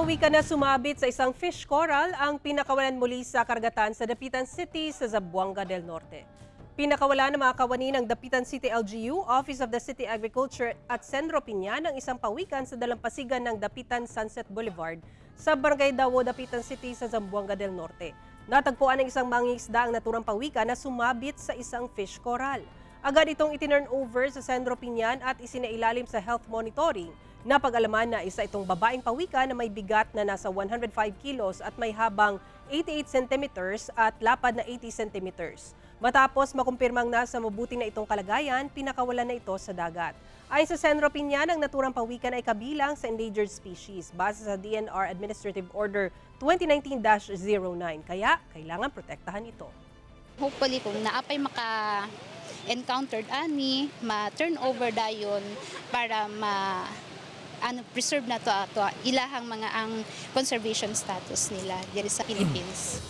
Pawikan na sumabit sa isang fish coral ang pinakawalan muli sa karagatan sa Dapitan City sa Zamboanga del Norte. Pinakawalan ng mga kawani ng Dapitan City LGU, Office of the City Agriculture at Sendro Piña ng isang pawikan sa dalampasigan ng Dapitan Sunset Boulevard sa Barangay Dawo, Dapitan City sa Zamboanga del Norte. Natagpuan ng isang mangingisda ang naturang pawikan na sumabit sa isang fish coral. Agad itong itinurn over sa Sendro Piñan at isinailalim sa health monitoring. Napag-alaman na isa itong babaeng pawikan na may bigat na nasa 105 kilos at may habang 88 centimeters at lapad na 80 centimeters. Matapos makumpirmang nasa mabuti na itong kalagayan, pinakawalan na ito sa dagat. Ayon sa Sendro Piñan, ang naturang pawikan ay kabilang sa endangered species base sa DNR Administrative Order 2019-09, kaya kailangan protektahan ito. Hopefully kung naapay encountered ani ma-turn over dayon para preserve na to ilahang mga ang conservation status nila diri sa Philippines.